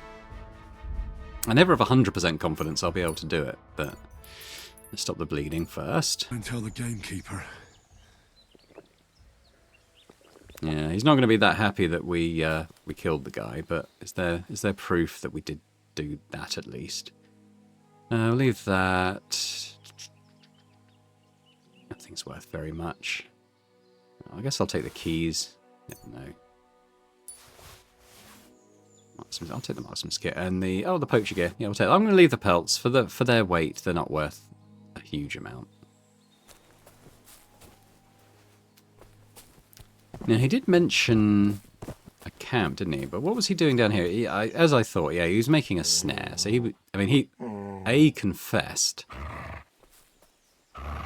I never have 100% confidence I'll be able to do it, but let's stop the bleeding first. And tell the gamekeeper. Yeah, he's not going to be that happy that we killed the guy, but is there proof that we did do that at least? We'll leave that. Nothing's worth very much. I guess I'll take the keys. No. I'll take the marksman's kit and the poacher gear. Yeah, I'll take. I'm going to leave the pelts for their weight. They're not worth a huge amount. Now, he did mention a camp, didn't he? But what was he doing down here? As I thought, yeah, he was making a snare. So he A, confessed,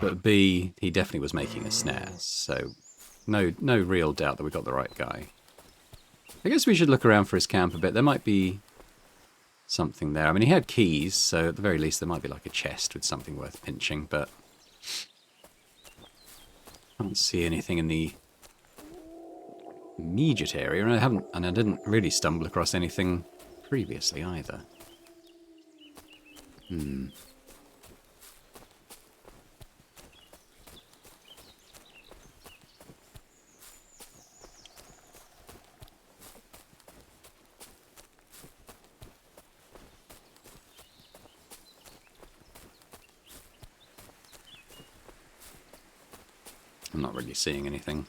but B, he definitely was making a snare. So no real doubt that we got the right guy. I guess we should look around for his camp a bit. There might be something there. I mean, he had keys, so at the very least there might be like a chest with something worth pinching, but I don't see anything in the immediate area, and I didn't really stumble across anything previously either. I'm not really seeing anything.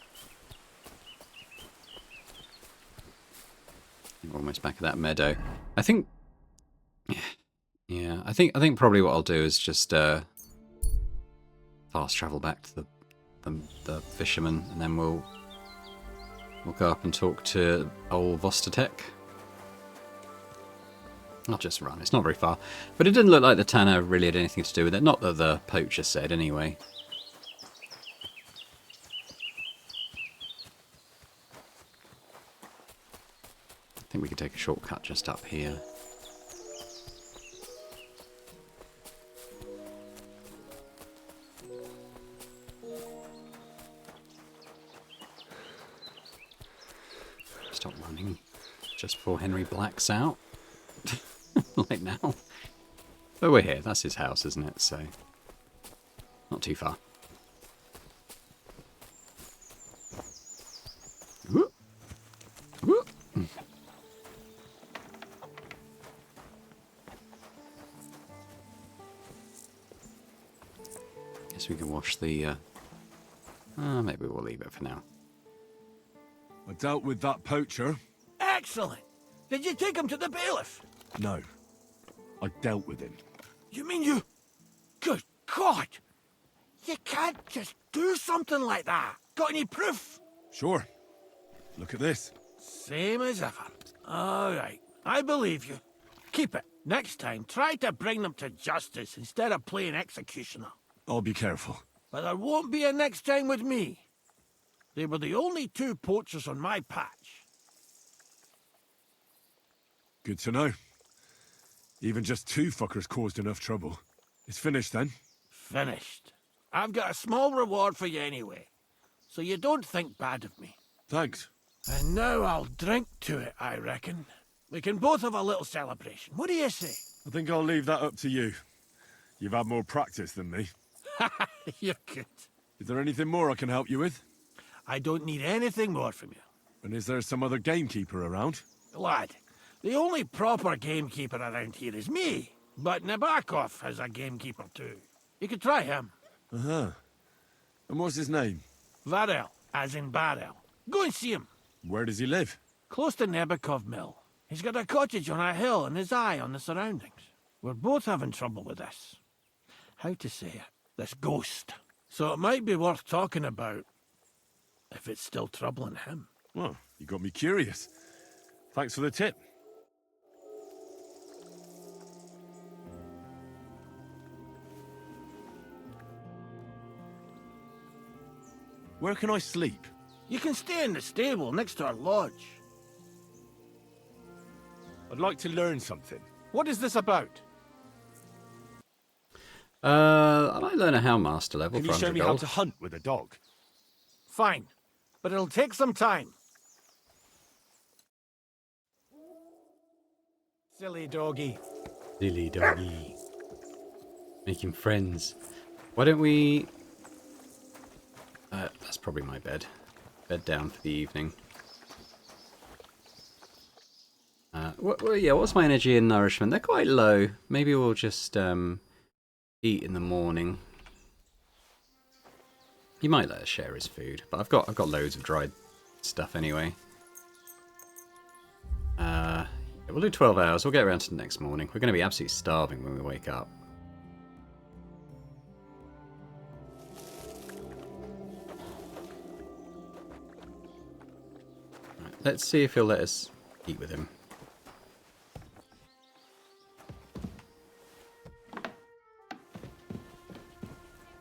Almost back at that meadow. I think, yeah, I think probably what I'll do is just fast travel back to the fisherman, and then we'll go up and talk to old Vostatek. I'll just run. It's not very far, but it didn't look like the tanner really had anything to do with it. Not that the poacher said, anyway. I think we could take a shortcut just up here. Stop running just before Henry blacks out. Like now. But we're here. That's his house, isn't it? So, not too far. Whoop. Whoop. Guess we can wash the... maybe we'll leave it for now. I dealt with that poacher. Excellent. Did you take him to the bailiff? No. I dealt with him. You mean you... Good God! You can't just do something like that. Got any proof? Sure. Look at this. Same as ever. All right. I believe you. Keep it. Next time, try to bring them to justice instead of playing executioner. I'll be careful. But there won't be a next time with me. They were the only two poachers on my patch. Good to know. Even just two fuckers caused enough trouble. It's finished then? Finished. I've got a small reward for you anyway, so you don't think bad of me. Thanks. And now I'll drink to it, I reckon. We can both have a little celebration. What do you say? I think I'll leave that up to you. You've had more practice than me. You're good. Is there anything more I can help you with? I don't need anything more from you. And is there some other gamekeeper around? Lad, the only proper gamekeeper around here is me. But Nabokov has a gamekeeper too. You could try him. Uh-huh. And what's his name? Varel, as in barrel. Go and see him. Where does he live? Close to Nabokov Mill. He's got a cottage on a hill and his eye on the surroundings. We're both having trouble with this. How to say it? This ghost. So it might be worth talking about if it's still troubling him. Well, you got me curious. Thanks for the tip. Where can I sleep? You can stay in the stable next to our lodge. I'd like to learn something. What is this about? I might learn a Houndmaster level Can for you show 100 me how gold. to hunt with a dog? Fine, but it'll take some time. Silly doggy. Silly doggy. Making friends. Why don't we... that's probably my bed. Bed down for the evening. Yeah, what's my energy and nourishment? They're quite low. Maybe we'll just eat in the morning. He might let us share his food, but I've got loads of dried stuff anyway. Yeah, we'll do 12 hours. We'll get around to the next morning. We're going to be absolutely starving when we wake up. Right, let's see if he'll let us eat with him.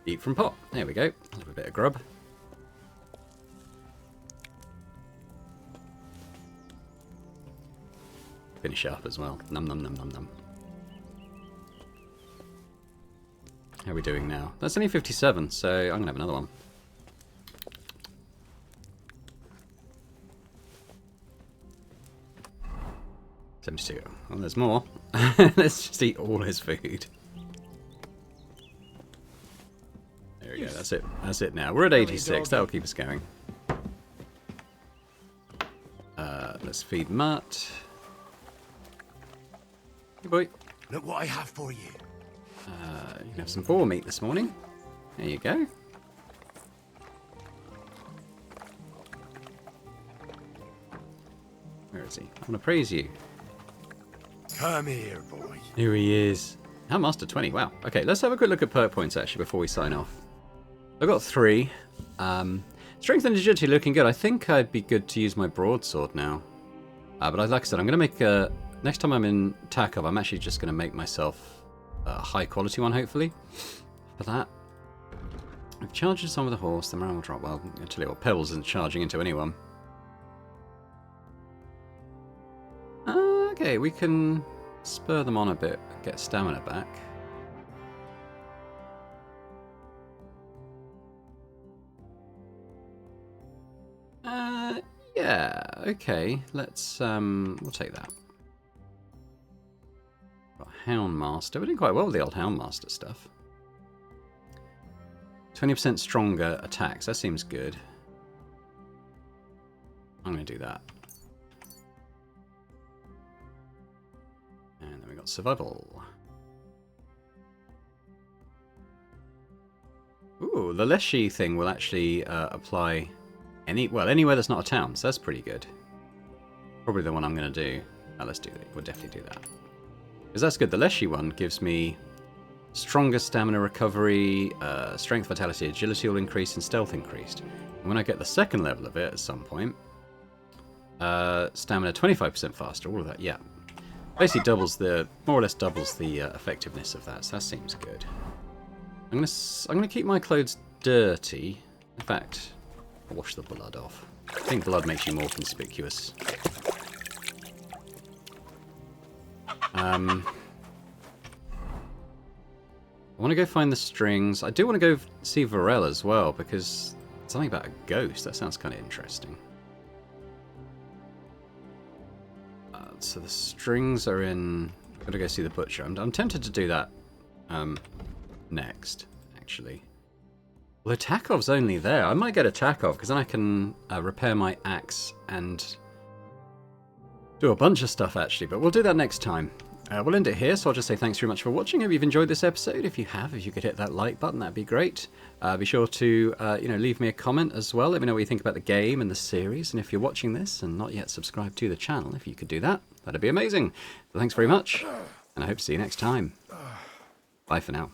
Eat from pot. There we go. A little bit of grub. Finish up as well. Num num num num num. How are we doing now? That's only 57, so I'm going to have another one. $72. Well, there's more. Let's just eat all his food. There we go, that's it. That's it now. We're at 86, that'll keep us going. Let's feed Mutt. Hey boy. Look what I have for you. You can have some boar meat this morning. There you go. Where is he? I want to praise you. Come here, boy. Here he is. Master 20, wow. Okay, let's have a quick look at perk points actually before we sign off. I've got 3. Strength and agility looking good. I think I'd be good to use my broadsword now. But like I said, I'm going to make a... Next time I'm in Tarkov, I'm actually just going to make myself a high quality one, hopefully. For that. If charges someone with a horse, the morale will drop. Well, I'll tell you what, Pebbles isn't charging into anyone. Okay, we can spur them on a bit, get stamina back. Yeah, okay, let's, we'll take that. Got Houndmaster, we're doing quite well with the old Houndmaster stuff. 20% stronger attacks, that seems good. I'm going to do that. And then we got survival. Ooh, the Leshy thing will actually apply anywhere that's not a town, so that's pretty good. Probably the one I'm going to do. Let's do that. We'll definitely do that. Because that's good. The Leshy one gives me stronger stamina recovery, strength, vitality, agility all increased, and stealth increased. And when I get the second level of it at some point, stamina 25% faster, all of that, yeah. Basically doubles more or less doubles the effectiveness of that, so that seems good. I'm gonna keep my clothes dirty. In fact, I'll wash the blood off. I think blood makes you more conspicuous. I want to go find the strings. I do want to go see Varel as well, because something about a ghost, that sounds kind of interesting. So the strings are in... I've got to go see the butcher. I'm tempted to do that next, actually. Well, Takov's only there. I might get a Takov, because then I can repair my axe and do a bunch of stuff, actually. But we'll do that next time. We'll end it here, so I'll just say thanks very much for watching. Hope you've enjoyed this episode. If you have, if you could hit that like button, that'd be great. Be sure to leave me a comment as well. Let me know what you think about the game and the series. And if you're watching this and not yet subscribed to the channel, if you could do that, that'd be amazing. So thanks very much, and I hope to see you next time. Bye for now.